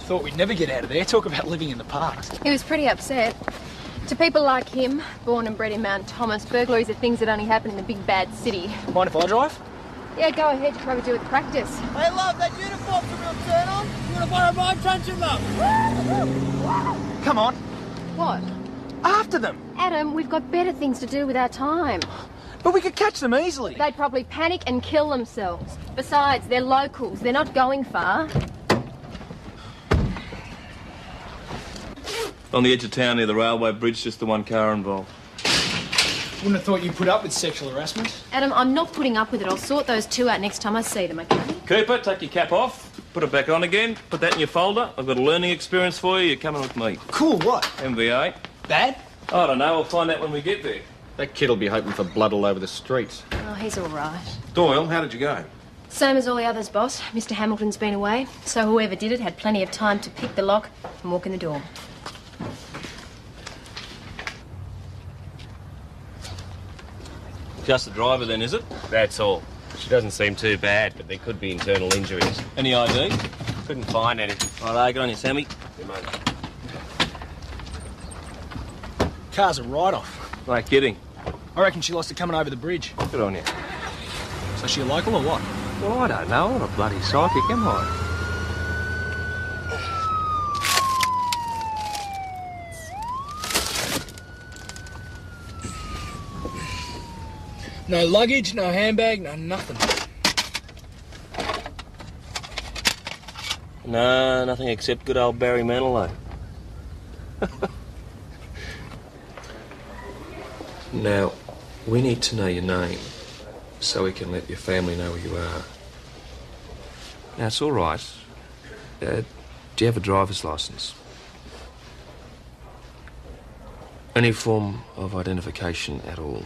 Thought we'd never get out of there. Talk about living in the past. He was pretty upset. To people like him, born and bred in Mount Thomas, burglaries are things that only happen in the big bad city. Mind if I drive? Yeah, go ahead. You probably do with practice. Hey, love, that uniform's a real turn on. You want to borrow my truncheon, love? Come on. What? After them. Adam, we've got better things to do with our time. But we could catch them easily. They'd probably panic and kill themselves. Besides, they're locals. They're not going far. On the edge of town near the railway bridge, just the one car involved. Wouldn't have thought you'd put up with sexual harassment. Adam, I'm not putting up with it. I'll sort those two out next time I see them, okay? Cooper, take your cap off, put it back on again, put that in your folder. I've got a learning experience for you. You're coming with me. Cool, what? MVA. Bad? I don't know. We'll find out when we get there. That kid'll be hoping for blood all over the streets. Oh, he's all right. Doyle, how did you go? Same as all the others, boss. Mr. Hamilton's been away, so whoever did it had plenty of time to pick the lock and walk in the door. Just the driver then, is it? That's all. She doesn't seem too bad, but there could be internal injuries. Any ID? Couldn't find any. Righto, good on you, Sammy. Good mate. Car's a write-off. Like kidding. I reckon she lost it coming over the bridge. Good on you. So she a local or what? Well, I don't know. I'm not a bloody psychic, am I? No luggage, no handbag, no nothing. No, nothing except good old Barry Manilow. Now, we need to know your name so we can let your family know who you are. Now, it's all right. Do you have a driver's license? Any form of identification at all?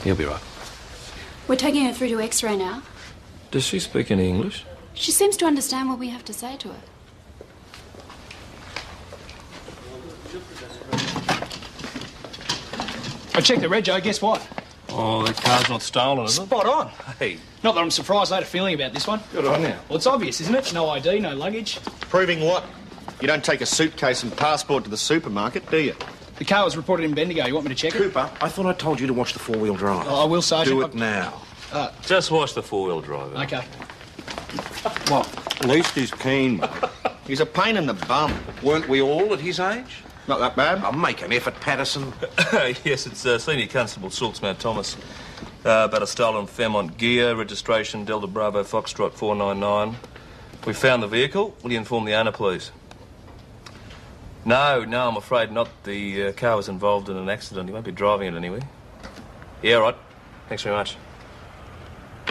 You'll be right. We're taking her through to X-ray now. Does she speak any English? She seems to understand what we have to say to her. I checked the rego, guess what? Oh, that car's not stolen, is it? Spot on. Hey, Not that I'm surprised, I had a feeling about this one. good on you. Well, it's obvious, isn't it? No ID, no luggage. Proving what? You don't take a suitcase and passport to the supermarket, do you? The car was reported in Bendigo. You want me to check it? Cooper, I thought I told you to watch the four-wheel drive. Oh, I will, Sergeant. Do it now. Just watch the four-wheel drive. Okay. What? At least he's keen, mate. He's a pain in the bum. Weren't we all at his age? Not that bad. Oh, make an effort, Patterson. Yes, it's Senior Constable Silks Mount Thomas. About a stolen Fairmont gear, registration Delta Bravo Foxtrot 499. We found the vehicle. Will you inform the owner, please? No, I'm afraid not. The car was involved in an accident. He won't be driving it anyway. Yeah, right. Thanks very much.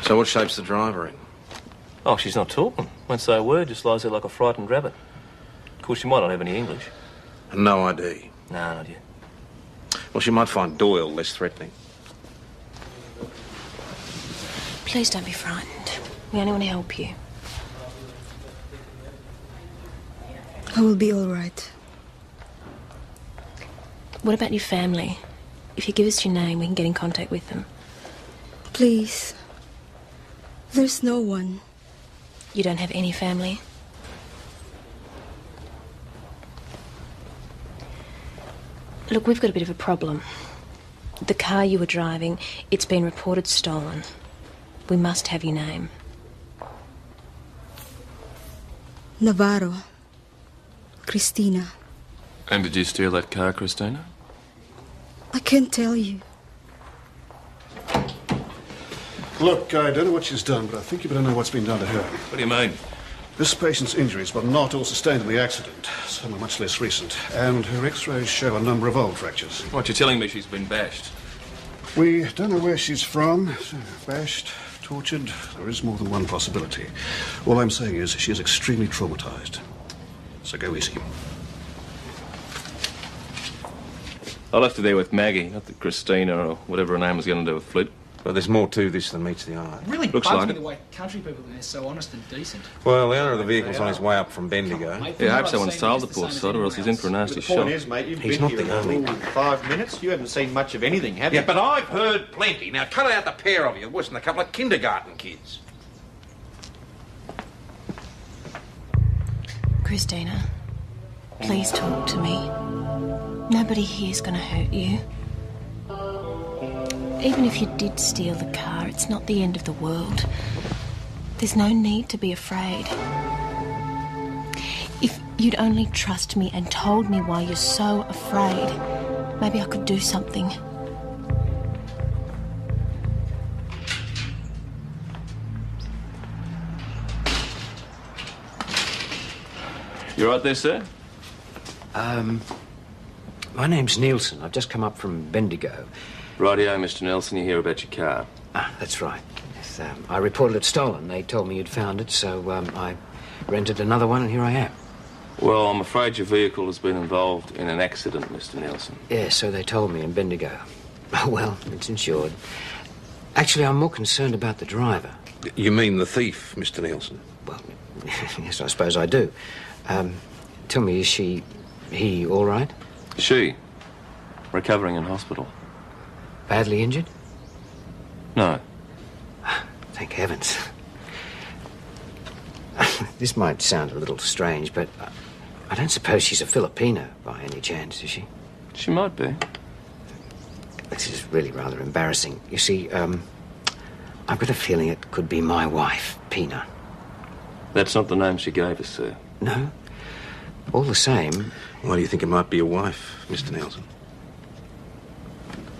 So what shape's the driver in? Oh, she's not talking. Won't say a word, just lies there like a frightened rabbit. Of course, she might not have any English. No ID. No, not yet. Well, she might find Doyle less threatening. Please don't be frightened. We only want to help you. I will be all right. What about your family? If you give us your name, we can get in contact with them. Please. There's no one. You don't have any family? Look, we've got a bit of a problem. The car you were driving, it's been reported stolen. We must have your name. Navarro. Christina. And did you steal that car, Christina? I can't tell you. Look, I don't know what she's done, but I think you better know what's been done to her. What do you mean? This patient's injuries were not all sustained in the accident. Some are much less recent. And her x-rays show a number of old fractures. What, you're telling me she's been bashed? We don't know where she's from. Bashed, tortured. There is more than one possibility. All I'm saying is she is extremely traumatized. So go easy. I left her there with Maggie, not that Christina or whatever her name was going to do with Flint. But there's more to this than meets the eye. It really Looks bugs like me it. the way country people are so honest and decent. Well, the owner of the vehicle's on his way up from Bendigo. Yeah, I hope someone's told the poor sod, or else he's in for a nasty The shock. point is, mate, you've He's been not here the only only one. 5 minutes. You haven't seen much of anything, have you? Yeah, but I've heard plenty. Now, cut out the pair of you. It wasn't a couple of kindergarten kids. Christina, please talk to me. Nobody here's going to hurt you. Even if you did steal the car, it's not the end of the world. There's no need to be afraid. If you'd only trust me and told me why you're so afraid, maybe I could do something. You right there, sir? My name's Nielsen. I've just come up from Bendigo. Rightio, Mr. Nelson. You hear about your car? Ah, that's right. Yes, I reported it stolen. They told me you'd found it, so I rented another one, and here I am. Well, I'm afraid your vehicle has been involved in an accident, Mr. Nelson. Yeah, so they told me in Bendigo. Oh, well, it's insured. Actually, I'm more concerned about the driver. You mean the thief, Mr. Nielsen? Well, yes, I suppose I do. Tell me, is he all right? She? Recovering in hospital. Badly injured? No. Thank heavens. This might sound a little strange, but I don't suppose she's a Filipino by any chance, is she? She might be. This is really rather embarrassing. You see, I've got a feeling it could be my wife, Pina. That's not the name she gave us, sir. No? All the same... Why do you think it might be your wife, Mr. Nielsen?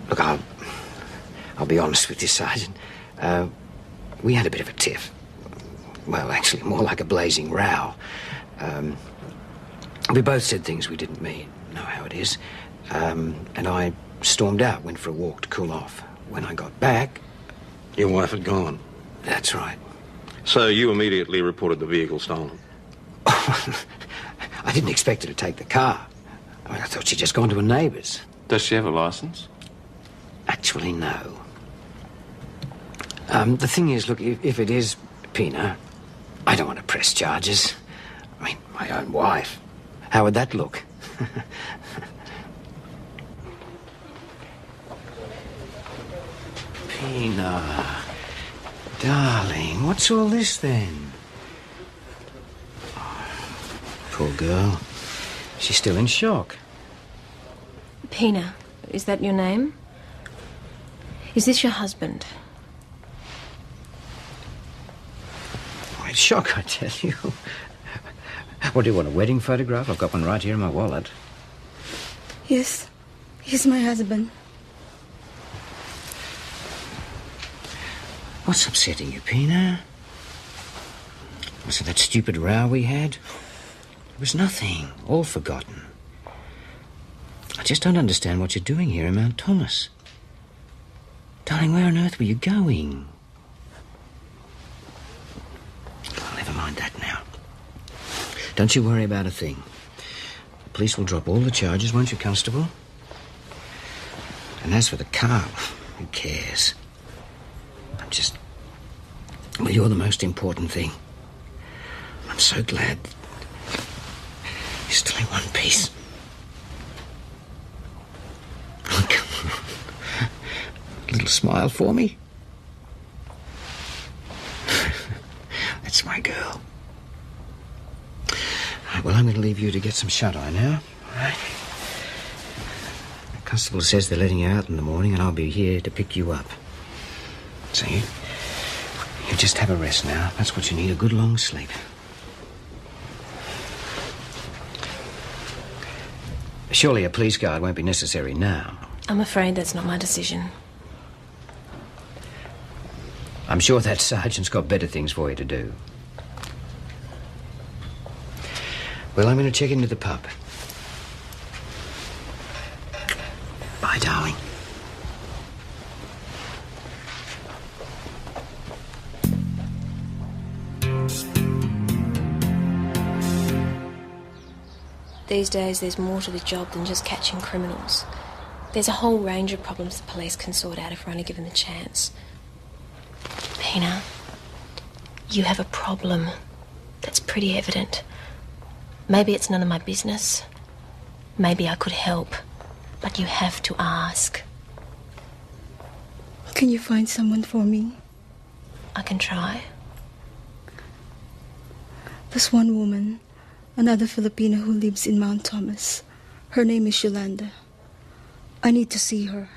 Look, I'll be honest with you, Sergeant. We had a bit of a tiff. Well, actually, more like a blazing row. We both said things we didn't mean. Know how it is. And I stormed out, went for a walk to cool off. When I got back... Your wife had gone? That's right. So you immediately reported the vehicle stolen? I didn't expect her to take the car. I mean, I thought she'd just gone to a neighbour's. Does she have a licence? Actually, no. The thing is, look, if it is Pina, I don't want to press charges. I mean, my own wife. How would that look? Pina, darling, what's all this then? Poor girl. She's still in shock. Pina, is that your name? Is this your husband? Quite shock, I tell you. What, do you want, a wedding photograph? I've got one right here in my wallet. Yes, he's my husband. What's upsetting you, Pina? Was it that stupid row we had? It was nothing. All forgotten. I just don't understand what you're doing here in Mount Thomas. Darling, where on earth were you going? Oh, never mind that now. Don't you worry about a thing. The police will drop all the charges, won't you, Constable? And as for the car, who cares? Well, you're the most important thing. I'm so glad you're still in one piece. Oh, come on. A little smile for me? That's my girl. Right, well, I'm going to leave you to get some shut-eye now. All right? The constable says they're letting you out in the morning, and I'll be here to pick you up. So you just have a rest now. That's what you need, a good long sleep. Surely a police guard won't be necessary now. I'm afraid that's not my decision. I'm sure that sergeant's got better things for you to do. Well, I'm going to check into the pub. Bye, darling. These days, there's more to the job than just catching criminals. There's a whole range of problems the police can sort out if we're only given the chance. Pina, you have a problem. That's pretty evident. Maybe it's none of my business. Maybe I could help. But you have to ask. Can you find someone for me? I can try. There's one woman Another Filipino who lives in Mount Thomas. Her name is Yolanda. I need to see her.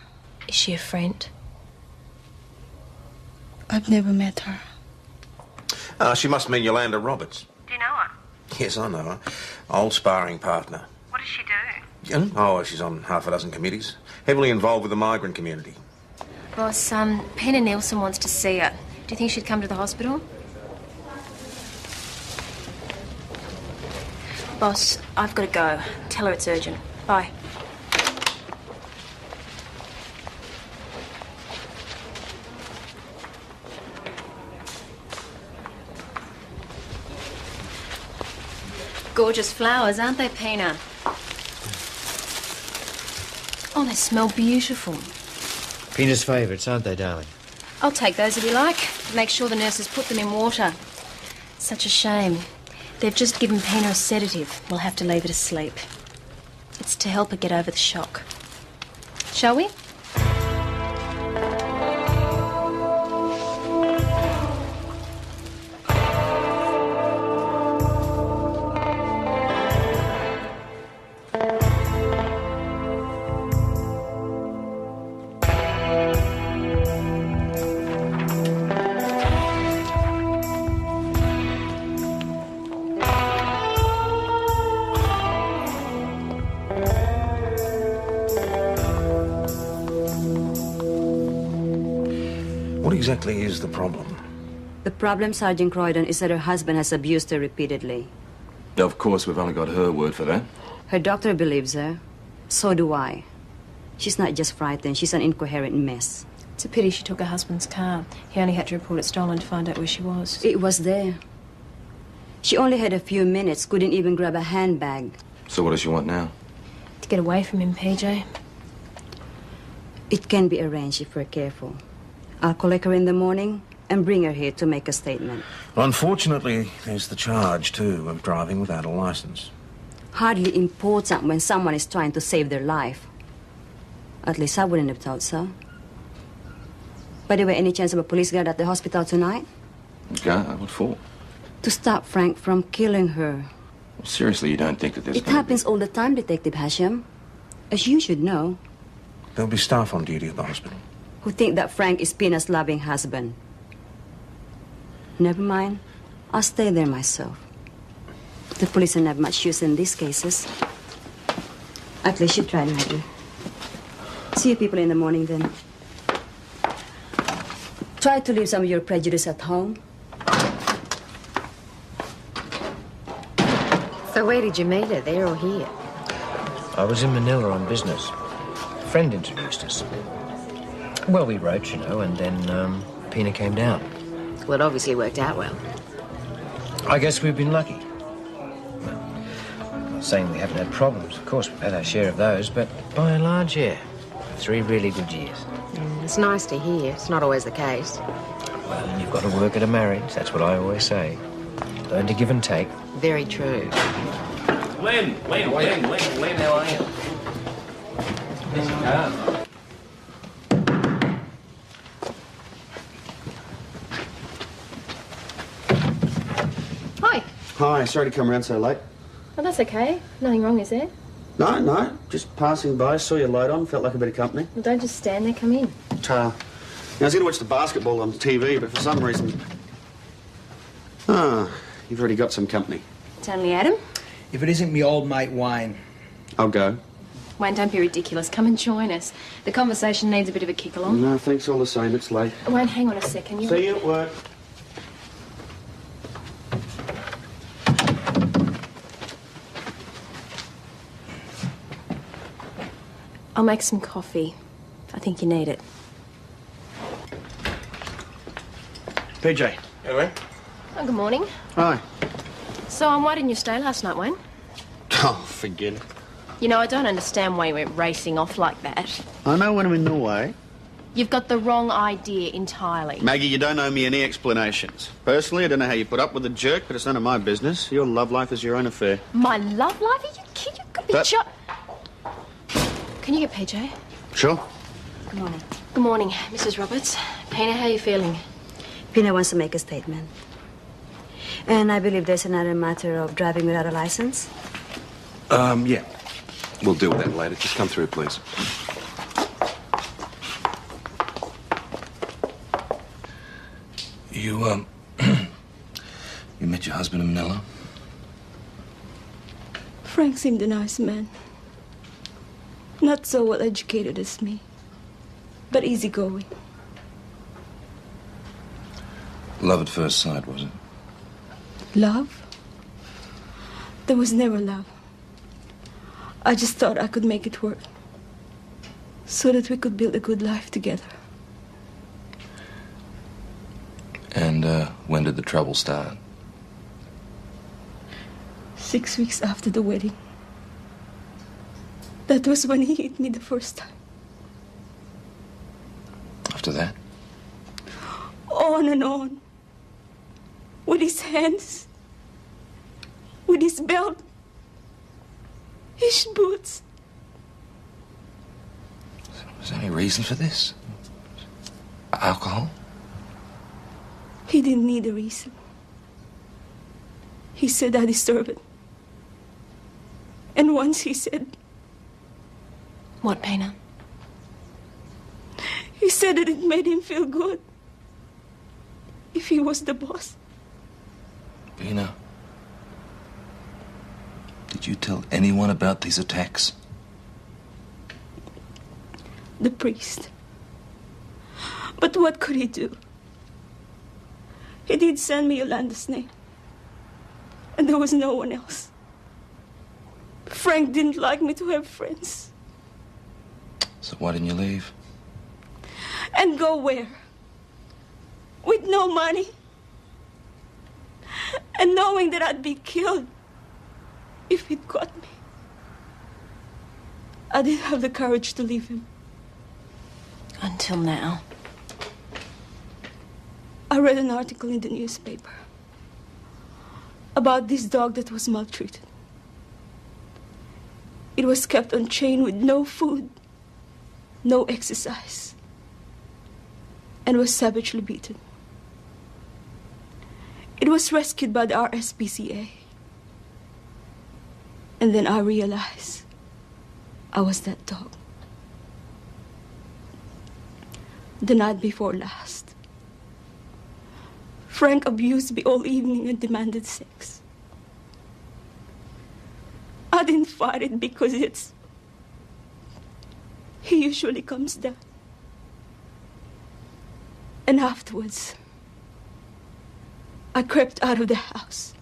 Is she a friend? I've never met her. She must mean Yolanda Roberts. Do you know her? Yes, I know her. Old sparring partner. What does she do? Oh, she's on half a dozen committees. Heavily involved with the migrant community. Boss, Pina Nielsen wants to see her. Do you think she'd come to the hospital? Boss, I've got to go. Tell her it's urgent. Bye. Gorgeous flowers, aren't they, Pina? Oh, they smell beautiful. Pina's favourites, aren't they, darling? I'll take those if you like. Make sure the nurses put them in water. Such a shame. They've just given Pina a sedative. We'll have to leave her to sleep. It's to help her get over the shock. Shall we? What exactly is the problem? The problem, Sergeant Croydon, is that her husband has abused her repeatedly. Of course, we've only got her word for that. Her doctor believes her. So do I. She's not just frightened, she's an incoherent mess. It's a pity she took her husband's car. He only had to report it stolen to find out where she was. It was there. She only had a few minutes, couldn't even grab a handbag. So what does she want now? To get away from him, PJ. It can be arranged if we're careful. I'll collect her in the morning and bring her here to make a statement. Unfortunately, there's the charge, too, of driving without a license. Hardly important when someone is trying to save their life. At least I wouldn't have thought so. By the way, any chance of a police guard at the hospital tonight? Yeah, what for? To stop Frank from killing her. Well, seriously, you don't think that this... It happens all the time, Detective Hasham. As you should know. There'll be staff on duty at the hospital. Who think that Frank is Pina's loving husband. Never mind. I'll stay there myself. The police don't have much use in these cases. At least you tried, Maggie. See you people in the morning, then. Try to leave some of your prejudice at home. So where did you meet her, there or here? I was in Manila on business. A friend introduced us. Well, we wrote, you know, and then Pina came down. Well, it obviously worked out well. I guess we've been lucky. Well, I'm not saying we haven't had problems. Of course, we've had our share of those, but by and large, yeah. 3 really good years. It's nice to hear. It's not always the case. Well, and you've got to work at a marriage. That's what I always say. Learn to give and take. Very true. Len, how are you? There's your car. Hi. Hi, sorry to come around so late. Oh, that's okay. Nothing wrong, is there? No, just passing by, saw your light on, felt like a bit of company. Well, don't just stand there, come in. I was going to watch the basketball on TV, but for some reason... you've already got some company. It's only Adam. If it isn't me old mate Wayne. I'll go. Wayne, don't be ridiculous. Come and join us. The conversation needs a bit of a kick along. No, thanks all the same, it's late. Wayne, hang on a second. See you at work. I'll make some coffee. I think you need it. PJ. Hello. Oh, good morning. Hi. So, why didn't you stay last night, Wayne? Oh, forget it. You know, I don't understand why you went racing off like that. I know when I'm in the way. You've got the wrong idea entirely. Maggie, you don't owe me any explanations. Personally, I don't know how you put up with a jerk, but it's none of my business. Your love life is your own affair. My love life? Are you kidding? You could be Can you get PJ? Sure. Good morning. Good morning, Mrs. Roberts. Pina, how are you feeling? Pina wants to make a statement. And I believe there's another matter of driving without a license. Yeah. We'll deal with that later. Just come through, please. You, you met your husband in Manila? Frank seemed a nice man. Not so well educated as me, but easygoing. Love at first sight, was it? Love? There was never love. I just thought I could make it work so that we could build a good life together. And, when did the trouble start? 6 weeks after the wedding. That was when he hit me the first time. After that? On and on. With his hands. With his belt. His boots. Was there any reason for this? Alcohol? He didn't need a reason. He said I deserve it. And once he said... What, Pena? He said that it made him feel good. If he was the boss. Pena, did you tell anyone about these attacks? The priest. But what could he do? He did send me Yolanda's name. And there was no one else. Frank didn't like me to have friends. So why didn't you leave? And go where? With no money? And knowing that I'd be killed if he'd caught me. I didn't have the courage to leave him. Until now. I read an article in the newspaper about this dog that was maltreated. It was kept on chain with no food, no exercise, and was savagely beaten. It was rescued by the RSPCA. And then I realized I was that dog. The night before last, Frank abused me all evening and demanded sex. I didn't fight it because he usually comes down. And afterwards, I crept out of the house,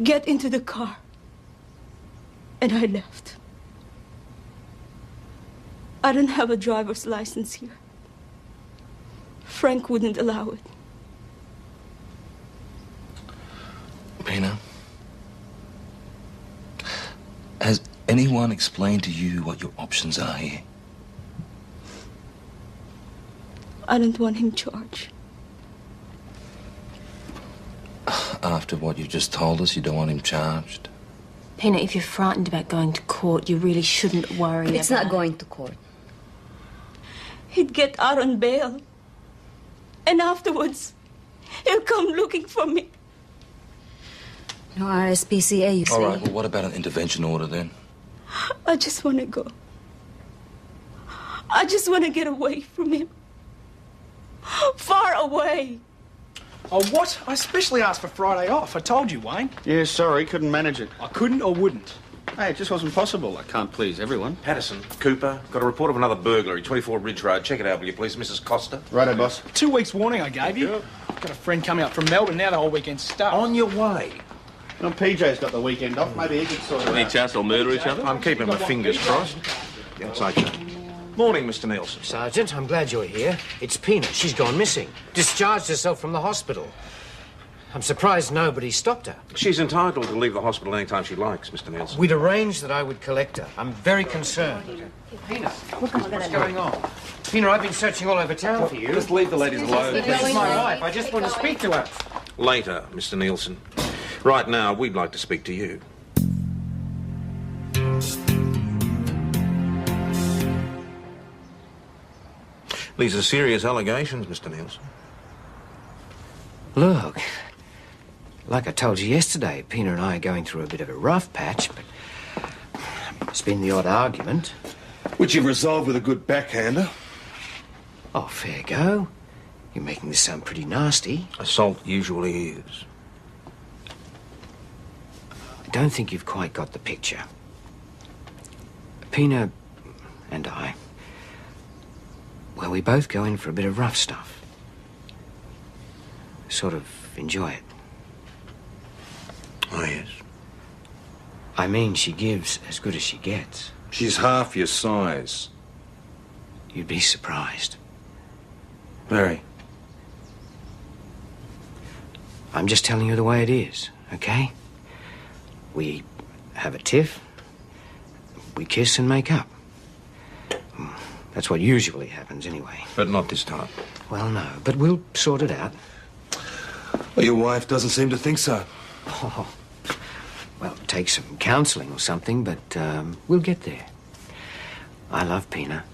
get into the car, and I left. I don't have a driver's license here. Frank wouldn't allow it. Pena, has anyone explained to you what your options are here? I don't want him charged. After what you just told us, you don't want him charged? Pena, if you're frightened about going to court, you really shouldn't worry It's not going to court. He'd get out on bail. And afterwards, he'll come looking for me. No RSPCA, you see. All right, well, what about an intervention order then? I just want to go. I just want to get away from him. Far away. Oh, what? I specially asked for Friday off. I told you, Wayne. Yeah, sorry, couldn't manage it. I couldn't or wouldn't. Hey, it just wasn't possible. I can't please everyone. Patterson, Cooper, got a report of another burglary, 24 Ridge Road. Check it out, will you please, Mrs. Costa? Righto, boss. 2 weeks warning I gave you. Got a friend coming up from Melbourne, now the whole weekend's stuck. On your way. Well, PJ's got the weekend off. Maybe he could sort it out. Any chance they'll murder each other? I'm keeping my fingers crossed. Yes, okay. Morning, Mr. Nielsen. Sergeant, I'm glad you're here. It's Pena. She's gone missing. Discharged herself from the hospital. I'm surprised nobody stopped her. She's entitled to leave the hospital anytime she likes, Mr. Nielsen. We'd arranged that I would collect her. I'm very concerned. Pena, what's going on? Pena, I've been searching all over town for you. Just leave the ladies alone. This is my wife. I just want to speak to her. Later, Mr. Nielsen. Right now, we'd like to speak to you. These are serious allegations, Mr. Nielsen. Look, Like I told you yesterday, Pina and I are going through a bit of a rough patch, but there's been the odd argument. Which you've resolved with a good backhander. Oh, fair go. You're making this sound pretty nasty. Assault usually is. I don't think you've quite got the picture. Pina and I, well, we both go in for a bit of rough stuff. Sort of enjoy it. Oh, yes. I mean, she gives as good as she gets. She's half your size. You'd be surprised. Very. I'm just telling you the way it is, okay? We have a tiff, we kiss and make up. That's what usually happens anyway. But not this time. Well, no, but we'll sort it out. Well, your wife doesn't seem to think so. Oh, well, take some counselling or something, but we'll get there. I love Pina.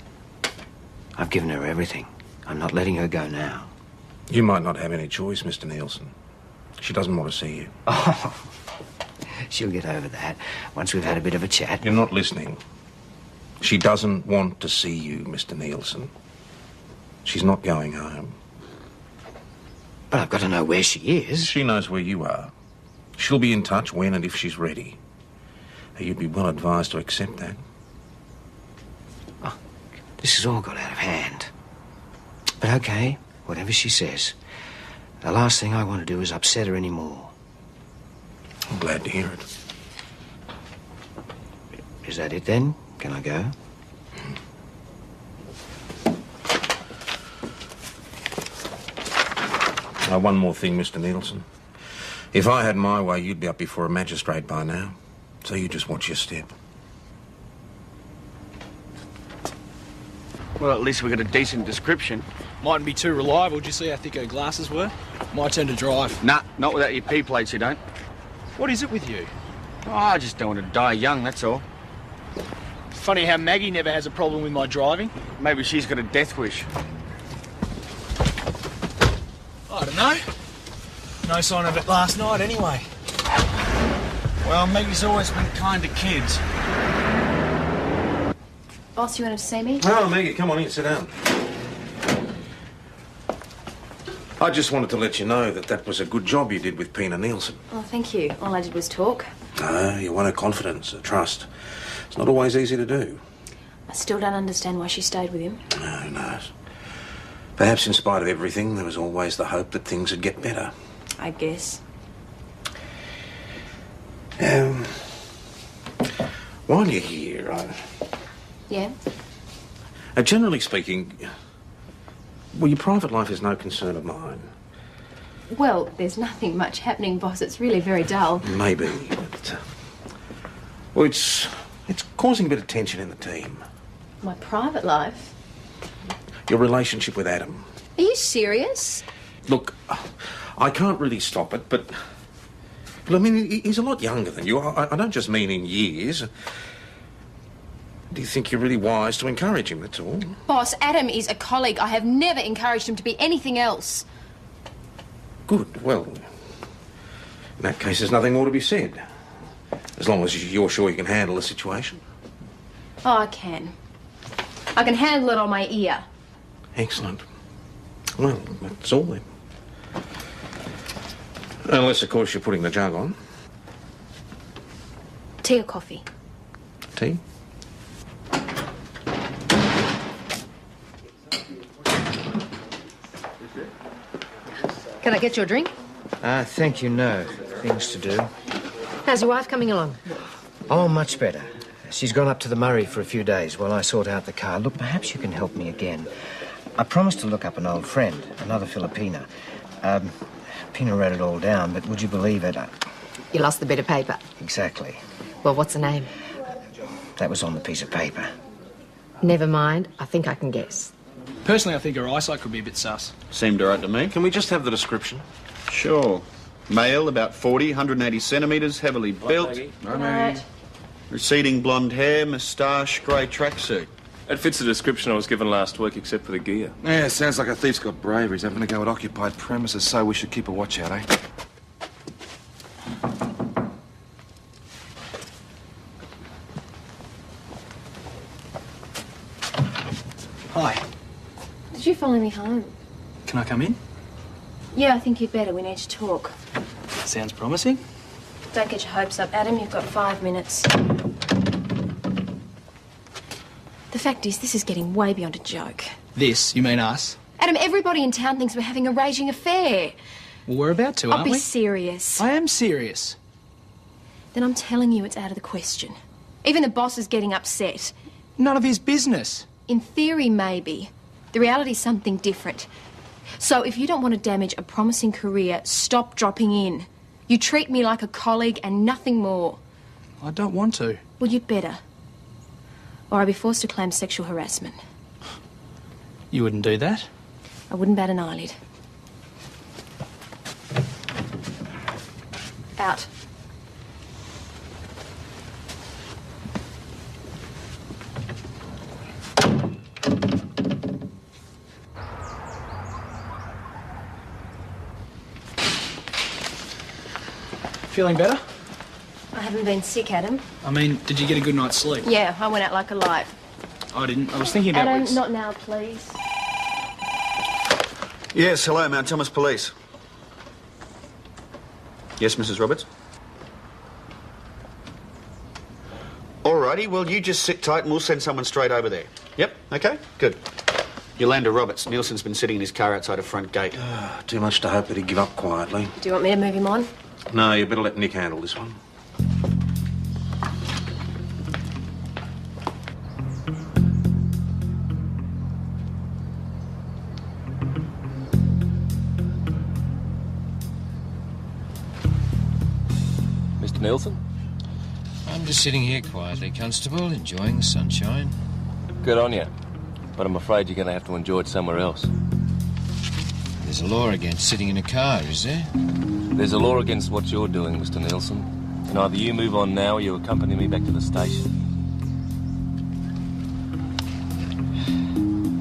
I've given her everything. I'm not letting her go now. You might not have any choice, Mr. Nielsen. She doesn't want to see you. Oh, she'll get over that once we've had a bit of a chat. You're not listening. She doesn't want to see you, Mr. Nielsen. She's not going home. But I've got to know where she is. She knows where you are. She'll be in touch when and if she's ready. You'd be well advised to accept that. Oh, this has all got out of hand. But okay, whatever she says. The last thing I want to do is upset her anymore. I'm glad to hear it. Is that it then? Can I go? One more thing, Mr. Nielsen. If I had my way, you'd be up before a magistrate by now. So you just watch your step. Well, at least we got a decent description. Mightn't be too reliable. Did you see how thick her glasses were? My turn to drive. Nah, not without your P-plates, you don't. What is it with you? Oh, I just don't want to die young, that's all. Funny how Maggie never has a problem with my driving. Maybe she's got a death wish. I don't know. No sign of it last night, anyway. Well, Maggie's always been kind to kids. Boss, you wanted to see me? Oh, Maggie, come on in, sit down. I just wanted to let you know that was a good job you did with Pina Nielsen. Oh, thank you. All I did was talk. No, you won her confidence, her trust. It's not always easy to do. I still don't understand why she stayed with him. No, who knows? Perhaps in spite of everything, there was always the hope that things would get better. I guess. While you're here, Yeah? generally speaking, well, your private life is no concern of mine. Well, there's nothing much happening, boss. It's really very dull. Maybe, but... well, it's causing a bit of tension in the team. My private life? Your relationship with Adam. Are you serious? Look, I can't really stop it, but I mean, he's a lot younger than you. I don't just mean in years. Do you think you're really wise to encourage him, that's all? Boss, Adam is a colleague. I have never encouraged him to be anything else. Good. Well, in that case, there's nothing more to be said. As long as you're sure you can handle the situation. Oh, I can. I can handle it on my ear. Excellent. Well, that's all then. Unless, of course, you're putting the jug on. Tea or coffee? Tea? Can I get you a drink? Thank you, no. Things to do. How's your wife coming along? Oh, much better. She's gone up to the Murray for a few days while I sort out the car. Look, perhaps you can help me again. I promised to look up an old friend, another Filipina. Pina wrote it all down, but would you believe it? You lost the bit of paper. Exactly. Well, what's the name? That was on the piece of paper. Never mind. I think I can guess. Personally, I think her eyesight could be a bit sus. Seemed all right to me. Can we just have the description? Sure. Male, about 40, 180 centimetres, heavily built. Right. Receding blonde hair, moustache, grey tracksuit. It fits the description I was given last week, except for the gear. Yeah, sounds like a thief's got bravery. He's having to go at occupied premises, so we should keep a watch out, eh? Hi. Did you follow me home? Can I come in? Yeah, I think you'd better. We need to talk. Sounds promising. Don't get your hopes up, Adam. You've got 5 minutes. The fact is, this is getting way beyond a joke. This? You mean us? Adam, everybody in town thinks we're having a raging affair. Well, we're about to, I'll aren't we? be serious. I am serious. Then I'm telling you it's out of the question. Even the boss is getting upset. None of his business. In theory, maybe. The reality's something different. So if you don't want to damage a promising career, stop dropping in. You treat me like a colleague and nothing more. I don't want to. Well, you'd better. Or I'll be forced to claim sexual harassment. You wouldn't do that? I wouldn't bat an eyelid. Out. Feeling better? I haven't been sick, Adam. I mean, did you get a good night's sleep? Yeah, I went out like a light. I didn't. I was thinking about Adam, weeks. not now, please. Yes, hello, Mount Thomas Police. Yes, Mrs. Roberts? Alrighty, well, you just sit tight and we'll send someone straight over there. Yep, okay, good. Yolanda Roberts. Nielsen's been sitting in his car outside a front gate. Too much to hope that he'd give up quietly. Do you want me to move him on? No, you better let Nick handle this one. Mr. Nielsen? I'm just sitting here quietly, Constable, enjoying the sunshine. Good on you. But I'm afraid you're going to have to enjoy it somewhere else. There's a law against sitting in a car, is there? There's a law against what you're doing, Mr. Nielsen. And either you move on now or you accompany me back to the station.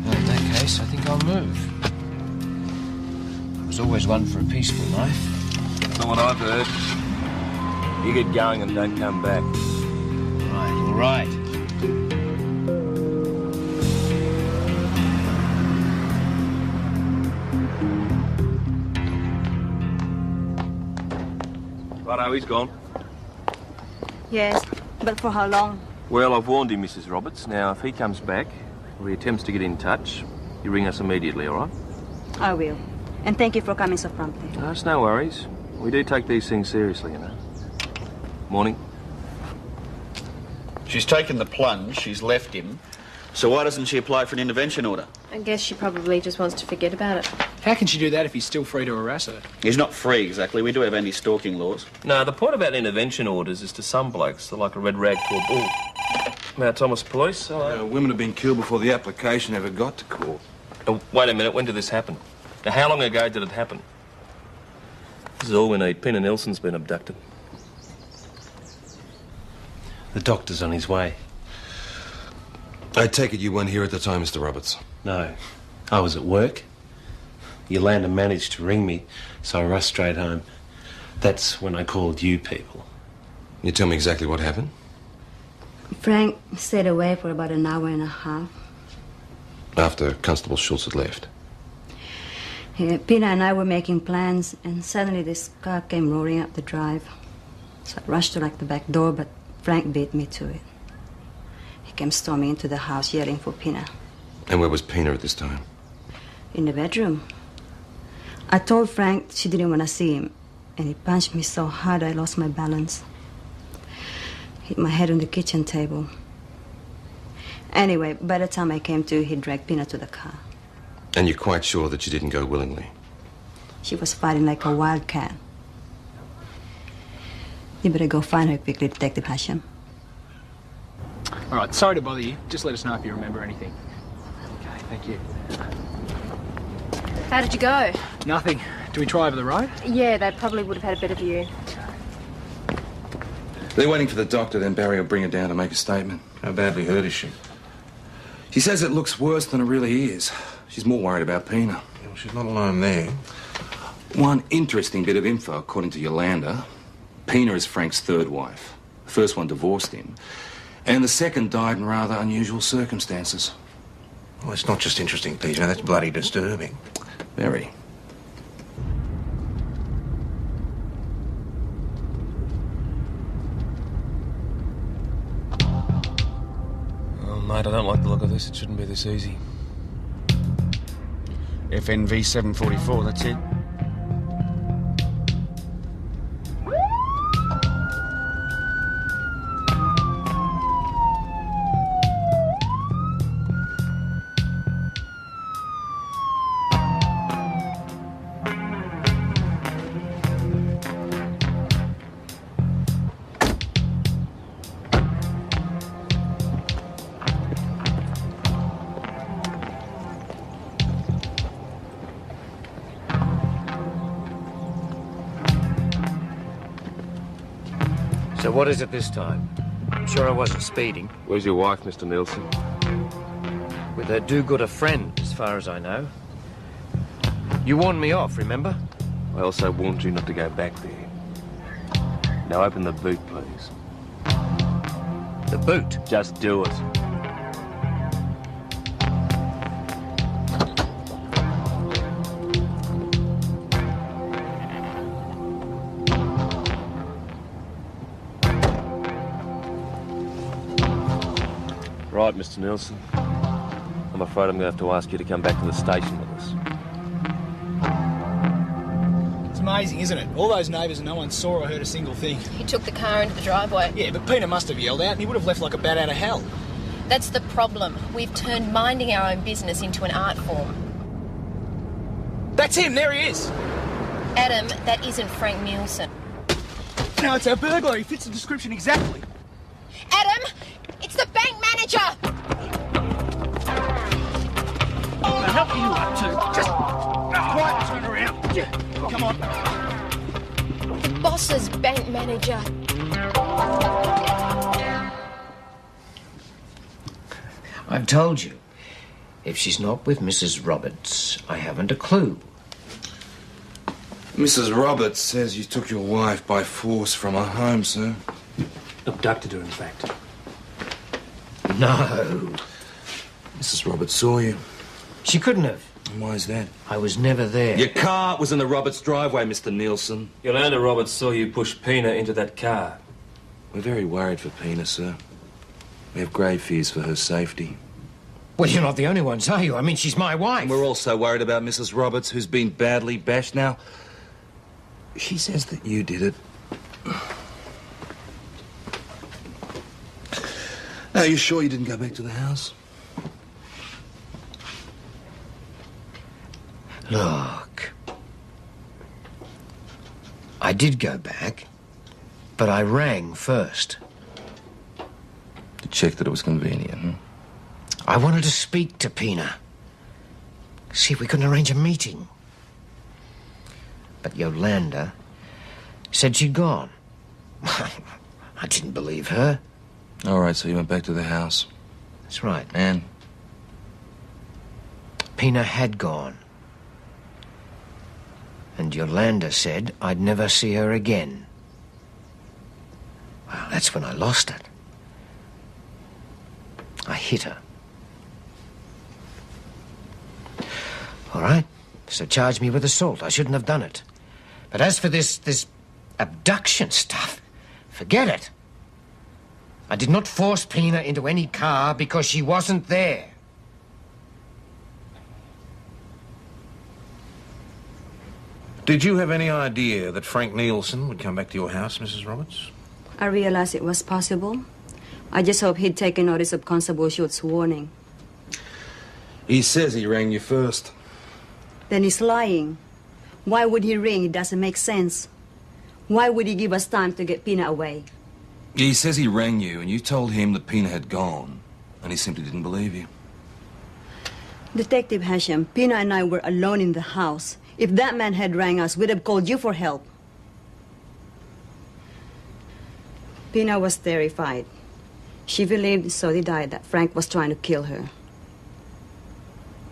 Well, in that case, I think I'll move. I was always one for a peaceful life. That's not what I've heard. You get going and don't come back. All right. Righto, he's gone. Yes, but for how long? Well, I've warned him, Mrs. Roberts. Now, if he comes back or he attempts to get in touch, you ring us immediately, all right? I will. And thank you for coming so promptly. No, it's no worries. We do take these things seriously, you know. Morning. She's taken the plunge, she's left him. So why doesn't she apply for an intervention order? I guess she probably just wants to forget about it. How can she do that if he's still free to harass her? He's not free, exactly. We do have anti-stalking laws. No, the point about intervention orders is to some blokes they're like a red rag to a bull. Now, Thomas Police, women have been killed before the application ever got to court. Wait a minute, when did this happen? Now, how long ago did it happen? This is all we need. Pina Nilsson's been abducted. The doctor's on his way. I take it you weren't here at the time, Mr. Roberts? No. I was at work. Yolanda managed to ring me, so I rushed straight home. That's when I called you people. Can you tell me exactly what happened? Frank stayed away for about an hour and a half. After Constable Schultz had left. Yeah, Pina and I were making plans, and suddenly this car came roaring up the drive. So I rushed to like the back door, but Frank beat me to it. He came storming into the house, yelling for Pina. And where was Pina at this time? In the bedroom. I told Frank she didn't want to see him, and he punched me so hard I lost my balance. Hit my head on the kitchen table. Anyway, by the time I came to, he dragged Pina to the car. And you're quite sure that you didn't go willingly? She was fighting like a wildcat. You better go find her quickly, Detective Hashem. All right, sorry to bother you. Just let us know if you remember anything. Okay, thank you. How did you go? Nothing. Do we try over the road? Yeah, they probably would have had a better view. They're waiting for the doctor, then Barry will bring her down to make a statement. How badly hurt is she? She says it looks worse than it really is. She's more worried about Pina. Well, she's not alone there. One interesting bit of info, according to Yolanda. Pina is Frank's third wife. The first one divorced him. And the second died in rather unusual circumstances. Well, it's not just interesting, PJ. That's bloody disturbing. Very. Oh, mate, I don't like the look of this. It shouldn't be this easy. FNV 744, that's it. So what is it this time? I'm sure I wasn't speeding. Where's your wife, Mr. Nielsen? With her do-gooder friend, as far as I know. You warned me off, remember? I also warned you not to go back there. Now open the boot, please. The boot? Just do it. Right, Mr. Nielsen. I'm afraid I'm going to have to ask you to come back to the station with us. It's amazing, isn't it? All those neighbours and no one saw or heard a single thing. He took the car into the driveway. Yeah, but Pina must have yelled out and he would have left like a bat out of hell. That's the problem. We've turned minding our own business into an art form. That's him, there he is. Adam, that isn't Frank Nielsen. No, it's our burglar. He fits the description exactly. Adam, it's the bank manager. What the hell are you up to? Just quiet, turn around. Yeah, come on. The boss's bank manager. I've told you. If she's not with Mrs. Roberts, I haven't a clue. Mrs. Roberts says you took your wife by force from her home, sir. Abducted her, in fact. No. Mrs. Roberts saw you. She couldn't have. And why is that? I was never there. Your car was in the Roberts driveway, Mr. Nielsen. Yolanda Roberts saw you push Pina into that car. We're very worried for Pina, sir. We have grave fears for her safety. Well, you're not the only ones, are you? I mean, she's my wife. And we're also worried about Mrs. Roberts, who's been badly bashed. Now, she says that you did it. Are you sure you didn't go back to the house? Look. I did go back, but I rang first. To check that it was convenient, huh? I wanted to speak to Pina. See if we couldn't arrange a meeting. But Yolanda said she'd gone. I didn't believe her. All right, so you went back to the house. That's right. And? Pina had gone. And Yolanda said I'd never see her again. Well, that's when I lost it. I hit her. All right, so charge me with assault. I shouldn't have done it. But as for this abduction stuff, forget it. I did not force Pina into any car because she wasn't there. Did you have any idea that Frank Nielsen would come back to your house, Mrs. Roberts? I realized it was possible. I just hope he'd taken notice of Constable Schultz's warning. He says he rang you first. Then he's lying. Why would he ring? It doesn't make sense. Why would he give us time to get Pina away? He says he rang you and you told him that Pina had gone, and he simply didn't believe you. Detective Hashem, Pina and I were alone in the house. If that man had rang us, we'd have called you for help. Pina was terrified. She believed, so did I, that Frank was trying to kill her.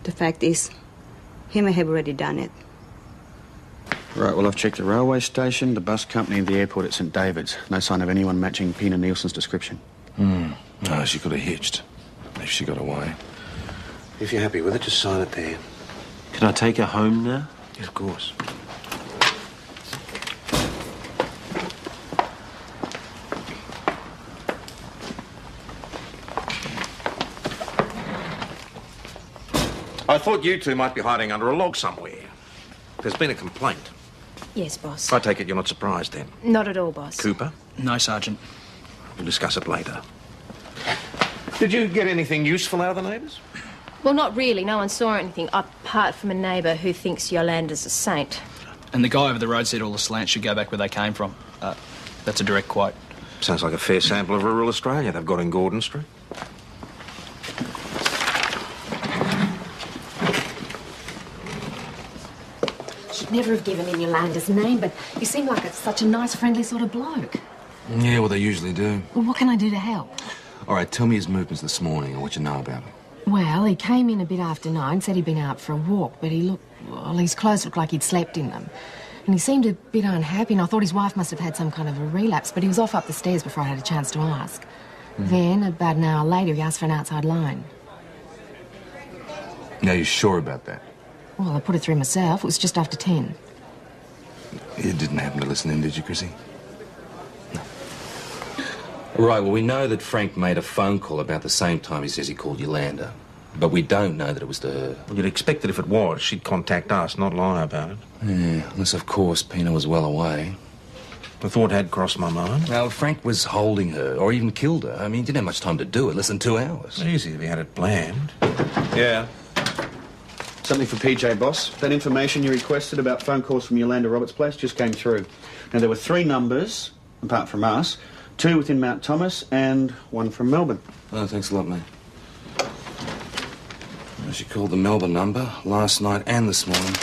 The fact is, he may have already done it. Right, well, I've checked the railway station, the bus company, and the airport at St. David's. No sign of anyone matching Pina Nielsen's description. No, she could have hitched if she got away. If you're happy with it, just sign it there. Can I take her home now? Yes, of course. I thought you two might be hiding under a log somewhere. There's been a complaint. Yes, boss. I take it you're not surprised then. Not at all, boss. Cooper? No, Sergeant. We'll discuss it later. Did you get anything useful out of the neighbours? Well, not really. No one saw anything, apart from a neighbour who thinks Yolanda's a saint. And the guy over the road said all the slants should go back where they came from. That's a direct quote. Sounds like a fair sample of rural Australia they've got in Gordon Street. Should never have given him Yolanda's name, but you seem like such a nice, friendly sort of bloke. Yeah, well, they usually do. Well, what can I do to help? All right, tell me his movements this morning and what you know about him. Well, he came in a bit after 9, said he'd been out for a walk, but his clothes looked like he'd slept in them. And he seemed a bit unhappy, and I thought his wife must have had some kind of a relapse, but he was off up the stairs before I had a chance to ask. Then, about an hour later, he asked for an outside line. Now, you sure about that? Well, I put it through myself. It was just after 10. You didn't happen to listen in, did you, Chrissy? No. Right, well, we know that Frank made a phone call about the same time he says he called Yolanda. But we don't know that it was to her. Well, you'd expect that if it was, she'd contact us, not lie about it. Yeah, unless, of course, Pina was well away. The thought had crossed my mind. Well, Frank was holding her, or even killed her. I mean, he didn't have much time to do it, less than 2 hours. Easy if he had it planned. Yeah. Something for PJ, boss. That information you requested about phone calls from Yolanda Roberts' place just came through. Now, there were 3 numbers, apart from us, 2 within Mount Thomas and 1 from Melbourne. Oh, thanks a lot, mate. Well, she called the Melbourne number last night and this morning.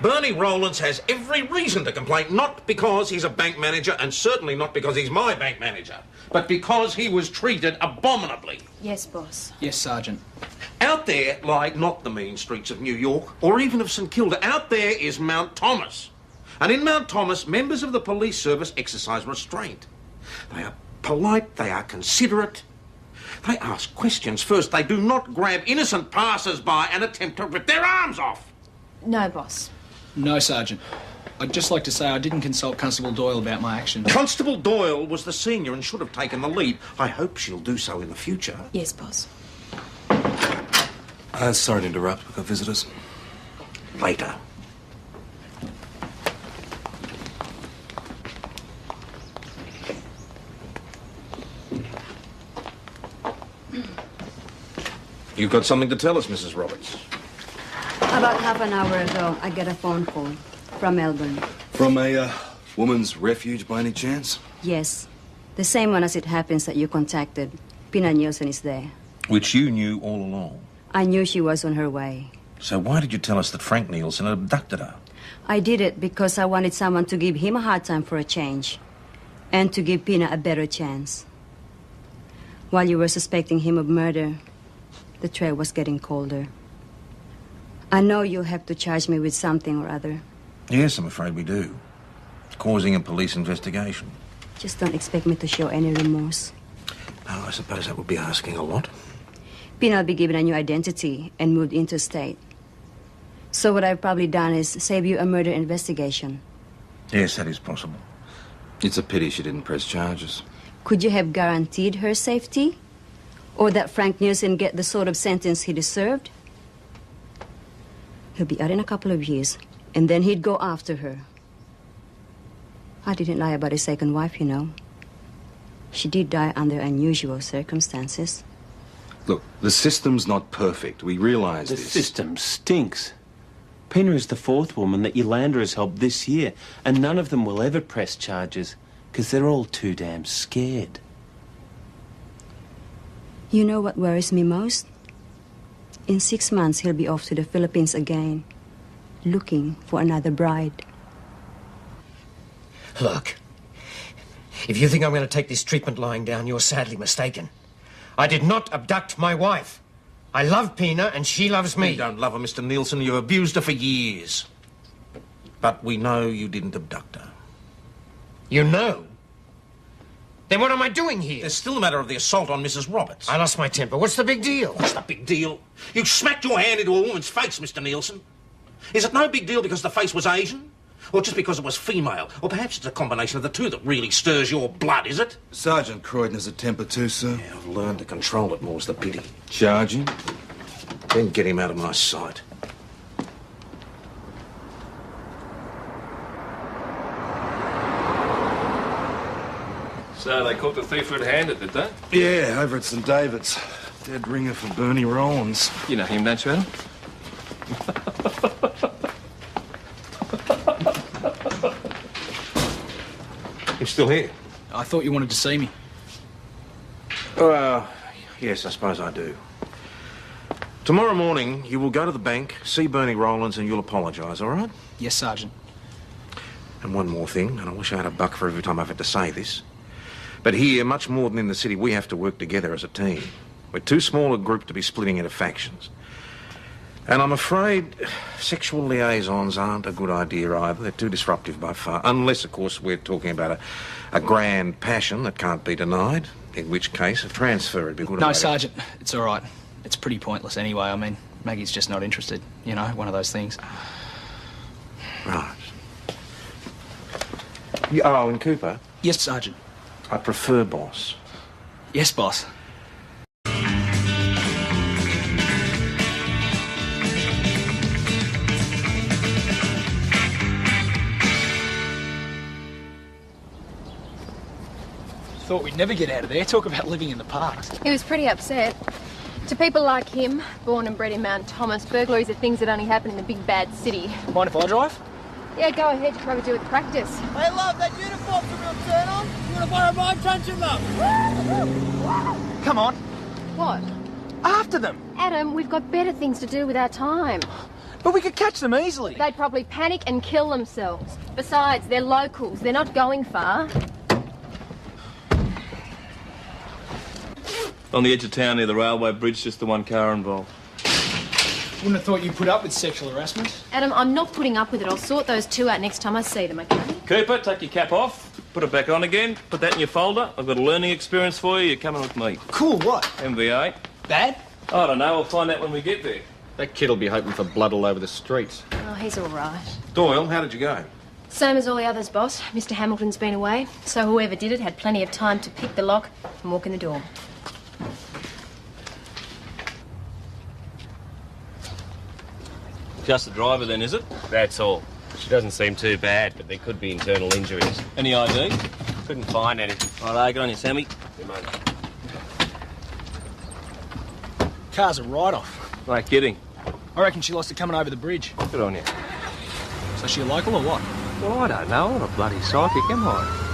Bernie Rowlands has every reason to complain, not because he's a bank manager, and certainly not because he's my bank manager, but because he was treated abominably. Yes, boss. Yes, Sergeant. Out there lie not the mean streets of New York, or even of St Kilda. Out there is Mount Thomas. And in Mount Thomas, members of the police service exercise restraint. They are polite, they are considerate. They ask questions first. They do not grab innocent passers-by and attempt to rip their arms off. No, boss. No, Sergeant. I'd just like to say I didn't consult Constable Doyle about my actions. Constable Doyle was the senior and should have taken the lead. I hope she'll do so in the future. Yes, boss. Sorry to interrupt. We've got visitors. Later. You've got something to tell us, Mrs. Roberts. About half an hour ago, I got a phone call from Melbourne. From a woman's refuge, by any chance? Yes. The same one as it happens that you contacted. Pina Nielsen is there. Which you knew all along. I knew she was on her way. So why did you tell us that Frank Nielsen had abducted her? I did it because I wanted someone to give him a hard time for a change. And to give Pina a better chance. While you were suspecting him of murder, the trail was getting colder. I know you'll have to charge me with something or other. Yes, I'm afraid we do. Causing a police investigation. Just don't expect me to show any remorse. No, I suppose that would be asking a lot. Pina will be given a new identity and moved interstate. So what I've probably done is save you a murder investigation. Yes, that is possible. It's a pity she didn't press charges. Could you have guaranteed her safety? Or that Frank Nielsen get the sort of sentence he deserved? He'll be out in a couple of years, and then he'd go after her. I didn't lie about his second wife, you know. She did die under unusual circumstances. Look, the system's not perfect. We realise The this. system stinks. Pina is the 4th woman that Yolanda has helped this year, and none of them will ever press charges, because they're all too damn scared. You know what worries me most? In 6 months, he'll be off to the Philippines again, looking for another bride. Look, if you think I'm going to take this treatment lying down, you're sadly mistaken. I did not abduct my wife. I love Pina, and she loves me. You don't love her, Mr. Nielsen. You've abused her for years. But we know you didn't abduct her. You know? Then what am I doing here? There's still a matter of the assault on Mrs. Roberts. I lost my temper. What's the big deal? What's the big deal? You smacked your hand into a woman's face, Mr. Nielsen. Is it no big deal because the face was Asian? Or just because it was female? Or perhaps it's a combination of the two that really stirs your blood, is it? Sergeant Croydon has a temper too, sir. Yeah, I've learned to control it, more's the pity. Charge him? Then get him out of my sight. So they caught the thief red-handed, did they? Yeah, over at St David's. Dead ringer for Bernie Rollins. You know him, don't you, Adam? You're still here? I thought you wanted to see me. Yes, I suppose I do. Tomorrow morning, you will go to the bank, see Bernie Rollins, and you'll apologise, all right? Yes, Sergeant. And one more thing, and I wish I had a buck for every time I've had to say this. But here, much more than in the city, we have to work together as a team. We're too small a group to be splitting into factions. And I'm afraid sexual liaisons aren't a good idea either. They're too disruptive by far. Unless, of course, we're talking about a grand passion that can't be denied. In which case, a transfer would be good. No, Sergeant, it's all right. It's pretty pointless anyway. I mean, Maggie's just not interested. You know, one of those things. Right. Oh, and Cooper? Yes, Sergeant. I prefer boss. Yes, boss. Thought we'd never get out of there. Talk about living in the past. He was pretty upset. To people like him, born and bred in Mount Thomas, burglaries are things that only happen in the big bad city. Mind if I drive? Yeah, go ahead. You probably do with practice. Hey, love, that uniform's a real turn on. You want to borrow mine, punch him up? Come on. What? After them. Adam, we've got better things to do with our time. But we could catch them easily. They'd probably panic and kill themselves. Besides, they're locals. They're not going far. On the edge of town near the railway bridge, just the one car involved. Wouldn't have thought you'd put up with sexual harassment. Adam, I'm not putting up with it. I'll sort those two out next time I see them, okay? Cooper, take your cap off, put it back on again, put that in your folder. I've got a learning experience for you. You're coming with me. Cool, what? MVA. Bad? I don't know. We'll find out when we get there. That kid'll be hoping for blood all over the streets. Oh, he's all right. Doyle, how did you go? Same as all the others, boss. Mr. Hamilton's been away, so whoever did it had plenty of time to pick the lock and walk in the door. Just the driver then, is it? That's all. She doesn't seem too bad, but there could be internal injuries. Any ID? Couldn't find any. Righto, good on you, Sammy. Good mate. Car's a write-off. Like kidding. I reckon she lost it coming over the bridge. Good on you. So she a local or what? Well, I don't know. I'm not a bloody psychic, am I?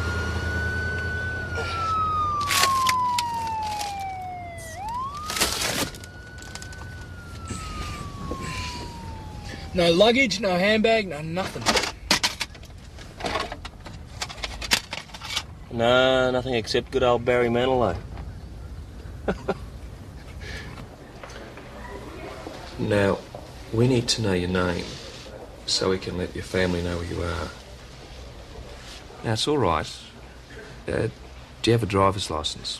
No luggage, no handbag, no nothing. No, nothing except good old Barry Manilow. Now, we need to know your name so we can let your family know who you are. Now, it's all right. Do you have a driver's licence?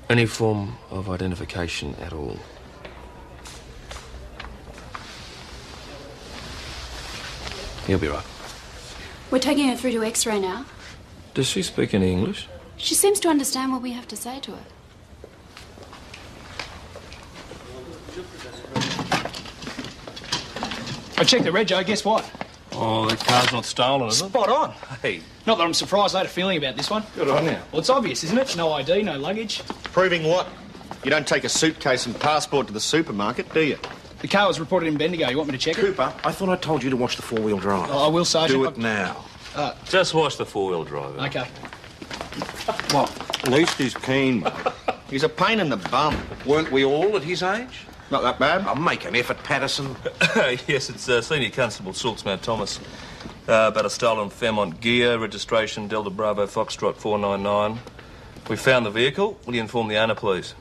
Any form of identification at all? You'll be right. We're taking her through to X-ray now. Does she speak any English? She seems to understand what we have to say to her. I checked the rego, guess what? Oh, that car's not stolen, is it? Spot on. Hey. Not that I'm surprised. I had a feeling about this one. Good on you. Well, it's obvious, isn't it? No ID, no luggage. Proving what? You don't take a suitcase and passport to the supermarket, do you? The car was reported in Bendigo. You want me to check it? Cooper, I thought I told you to watch the four-wheel drive. Oh, I will, Sergeant. Do it now. Just watch the four-wheel drive. Okay. Well, at least he's keen, mate. He's a pain in the bum. Weren't we all at his age? Not that bad. I'll make an effort, Patterson. Yes, it's Senior Constable Salts Mount Thomas. About a stolen Fairmont Gear, registration Delta Bravo Foxtrot 499. We found the vehicle. Will you inform the owner, please?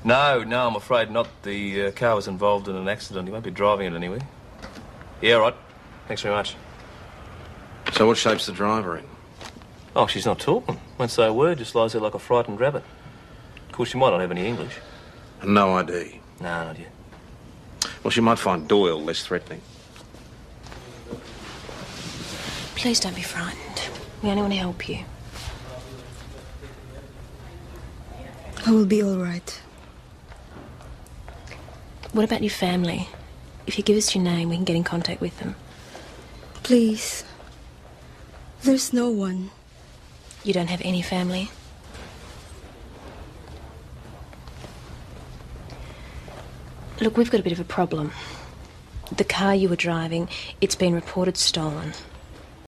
No, I'm afraid not. The car was involved in an accident. He won't be driving it anyway. Yeah, right. Thanks very much. So what shape's the driver in? Oh, she's not talking. Won't say a word, just lies there like a frightened rabbit. Of course, she might not have any English. No ID? No, not yet. Well, she might find Doyle less threatening. Please don't be frightened. We only want to help you. I will be all right. What about your family? If you give us your name, we can get in contact with them. Please. There's no one. You don't have any family? Look, we've got a bit of a problem. The car you were driving, it's been reported stolen.